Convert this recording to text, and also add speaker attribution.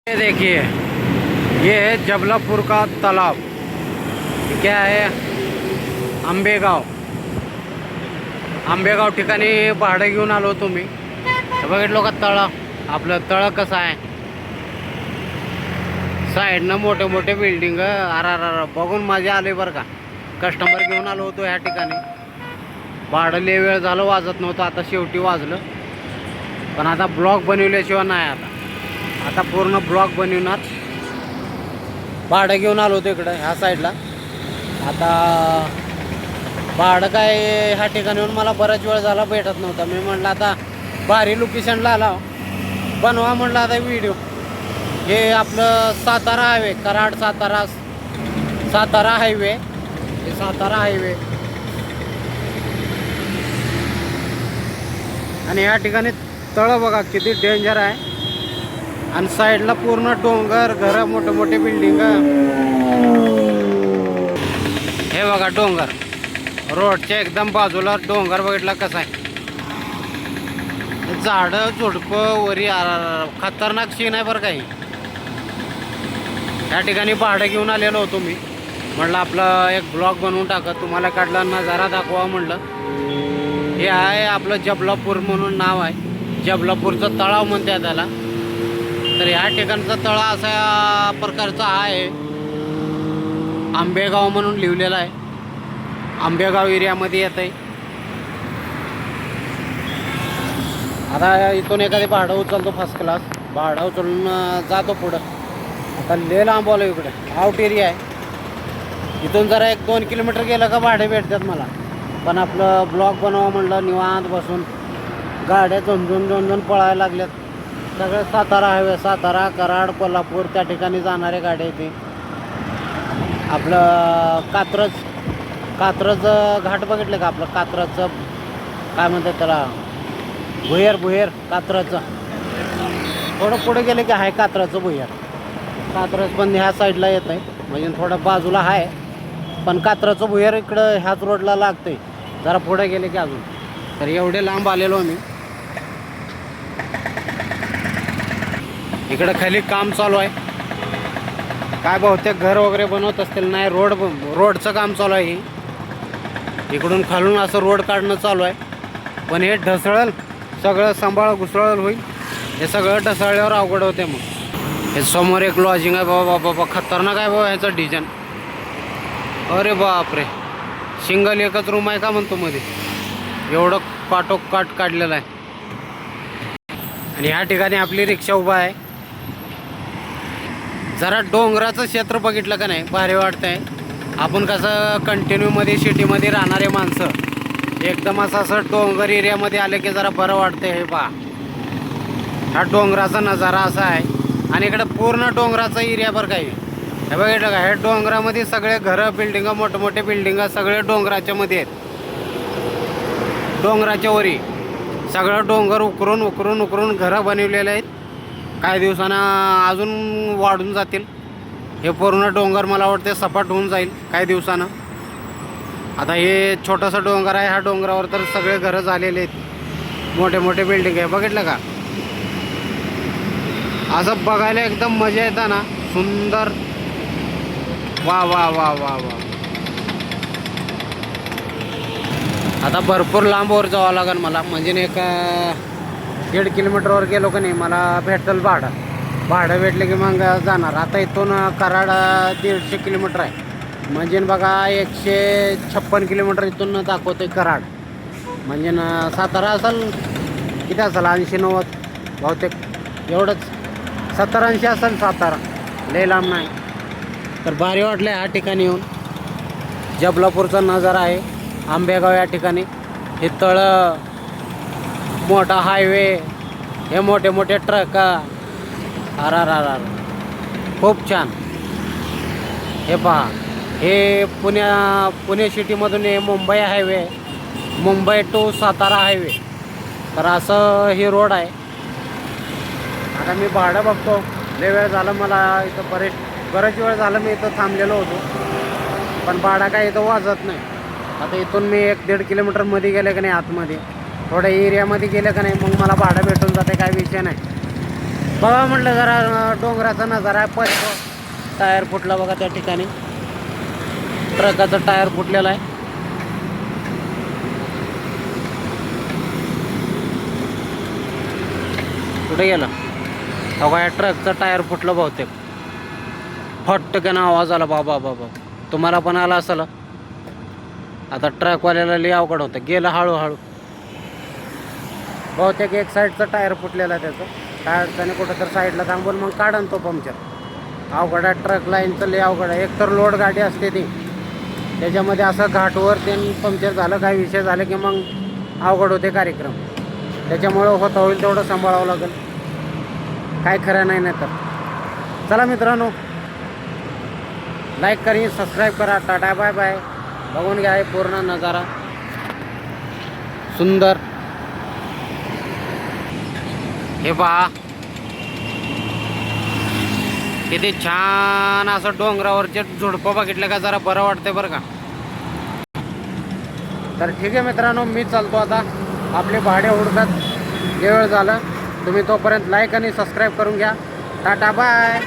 Speaker 1: ये देखिए, ये है जबलापुर का तालाब। क्या है? आंबेगाव। आंबेगाव ठिकाणी भाडं घेऊन आलो तुम्ही बघितलो का तळं? आपलं तळं कसं आहे? साईडनं मोठे मोठे बिल्डिंग अर बघून मजा आली बरं का. कस्टमर घेऊन आलो होतो ह्या ठिकाणी. भाडं लय वेळ झालं वाजत नव्हतं, आता शेवटी वाजलं. पण आता ब्लॉग बनवल्याशिवाय नाही. आता पूर्ण ब्लॉग बनवणार. भाडं घेऊन आलो होतो इकडं ह्या साईडला. आता भाडं काय ह्या ठिकाणी येऊन मला बराच वेळ झाला भेटत नव्हता. मी म्हटलं आता भारी लोकेशनला आला, बनवा म्हटलं आता व्हिडिओ. हे आपलं सातारा हायवे, कराड सातारा हायवे. हे सातारा हायवे. आणि ह्या ठिकाणी तळं बघा किती डेंजर आहे. आणि साईडला पूर्ण डोंगर, घरं, मोठे मोठे बिल्डिंग. हे बघा डोंगर, रोडच्या एकदम बाजूला डोंगर. बघितला कसा आहे? झाडं झुडपं वरी खतरनाक सीन आहे बरं काही. या ठिकाणी भाडं घेऊन आलेलो होतो मी. म्हटलं आपलं एक ब्लॉग बनवून टाका, तुम्हाला काढला नजारा दाखवा म्हटलं. हे आहे आपलं जबलापूर म्हणून नाव आहे. जबलापूरचं तळाव म्हणतात त्याला. तर ह्या ठिकाणचा तळा अशा प्रकारचा आहे. आंबेगाव म्हणून लिहिलेला आहे. आंबेगाव एरियामध्ये येत आहे. आता इथून एखादी भाडं उचलतो फर्स्ट क्लास. भाडं उचलून जातो पुढं. आता लय लांब आलो इकडे, आउट एरिया आहे. इथून जरा 1-2 किलोमीटर गेलं का भाडे भेटतात मला. पण आपलं ब्लॉग बनवा म्हणलं निवांत बसून. गाड्या झोंझून पळायला लागल्यात. सगळं सातारा हायवे, सातारा, कराड, कोल्हापूर त्या ठिकाणी जाणारे गाड्या इथे. आपलं कात्रज घाट बघितलं का? आपलं कात्रजचं काय म्हणतात त्याला, भुयार कात्रजचं. थोडं पुढे गेले की आहे कात्रजचं भुयार. कात्रज पण ह्या साईडला येत आहे, म्हणजे थोडं बाजूला आहे. पण कात्रजचं भुयार इकडं ह्याच रोडला लागतंय, जरा पुढे गेले की अजून. तर एवढे लांब आलेलो मी. इकडं खाली काम चालू आहे. काय बहुतेक घर वगैरे बनवत असतील. नाही, रोडचं काम चालू आहे. इकडून खालून असं रोड काढणं चालू आहे. पण हे ढसळल सगळं, सांभाळ घुसळल होईल. हे सगळं ढसळल्यावर अवघड होते. मग हे समोर एक लॉजिंग आहे. बाबा खतरनाक आहे बाबा ह्याचं डिझाईन. अरे बापरे, सिंगल एकच रूम आहे का म्हणतो मध्ये. एवढं काटोकाट काढलेलं आहे. आणि ह्या ठिकाणी आपली रिक्षा उभा आहे. जरा डोंगराचं क्षेत्र बघितलं का नाही, भारी वाटतंय. आपण कसं कंटिन्यूमध्ये सिटीमध्ये राहणारे माणसं एकदम असं डोंगर एरियामध्ये आले की जरा बरं वाटतंय. हे पहा, हा डोंगराचा नजारा असा आहे. आणि इकडे पूर्ण डोंगराचा एरिया बरं काही. हे बघितलं का? हे डोंगरामध्ये सगळे घरं, बिल्डिंग, मोठे बिल्डिंग सगळे डोंगराच्या मध्ये आहेत. डोंगराच्या वरी सगळं डोंगर उकरून घरं बनवलेले आहेत. काही दिवसांना अजून वाढून जातील. हे पूर्ण डोंगर मला वाटते सपाट होऊन जाईल काही दिवसानं. आता हे छोटंसं डोंगर आहे. ह्या डोंगरावर तर सगळे घरं झालेले आहेत, मोठे बिल्डिंग आहे. बघितलं का? असं बघायला एकदम मजा येतं ना, सुंदर. वा वा वा वा वा. आता भरपूर लांबवर जावं लागेल मला. म्हणजे नाही का 1.5 किलोमीटरवर गेलो का नाही मला भेटल भाडं भेटलं की मग जाणार. आता इथून कराड 150 किलोमीटर आहे. म्हणजे बघा 156 किलोमीटर इथून दाखवते कराड. म्हणजे सातारा असेल किती असेल, 80-90 बहुतेक एवढंच. 70-80 असेल सातारा, लय लांब नाही. तर भारी वाटलं ह्या ठिकाणी येऊन. जबलापूरचा नजारा आहे. आंबेगाव या ठिकाणी. हे तळं, मोठा हायवे, हे मोठे ट्रक. खूप छान. हे पहा, हे पुणे सिटीमधून हे Mumbai highway, Mumbai to Satara highway. तर असं हे रोड आहे. आता मी भाडं बघतो. लय वेळ झालं मला इथं, बरेच वेळ झालं मी इथं थांबलेलो होतो. पण भाडं काय इथं वाजत नाही. आता इथून मी 1-1.5 किलोमीटर मध्ये गेले का नाही, आतमध्ये थोड्या एरियामध्ये गेलं का नाही, मग मला भाडं भेटून जाते, काय विषय नाही. बघा म्हटलं जरा डोंगराचा नजारा आहे. पडतो टायर फुटला बघा त्या ठिकाणी, ट्रकाचा टायर फुटलेला आहे. कुठे गेला बघा, या ट्रकचं टायर फुटलं बहुतेक. फटकन आवाज आला बाबा बाबा, तुम्हाला पण आला असेल. आता ट्रकवाल्याला लई अवघड होतं, गेलं हळूहळू. बहुतेक एक साईडचं टायर फुटलेलं आहे त्याचं. टायरच्याने कुठं तर साईडला थांबून मग काढन तो पंक्चर. अवघड आहे ट्रक लाईनचं, लई अवघड आहे. एकतर लोड गाडी असते ती, त्याच्यामध्ये असं घाटवर ते पंक्चर झालं, काही विषय झाले की मग अवघड होते कार्यक्रम. त्याच्यामुळं होता होईल तेवढं सांभाळावं लागेल, काय खरं नाही. नाही तर चला मित्रांनो, लाईक करा, सबस्क्राईब करा. Tata bye bye. बघून घ्या हे पूर्ण नजारा सुंदर. हे पहा किती छान असं डोंगरावरचे झुडपं बघितलं का जरा बरं वाटतंय बरं का. तर ठीक आहे मित्रांनो, मी चालतो आता. आपले भाडे हुडकत वेळ झालं. तुम्ही तोपर्यंत लाईक आणि सबस्क्राईब करून घ्या. Tata bye.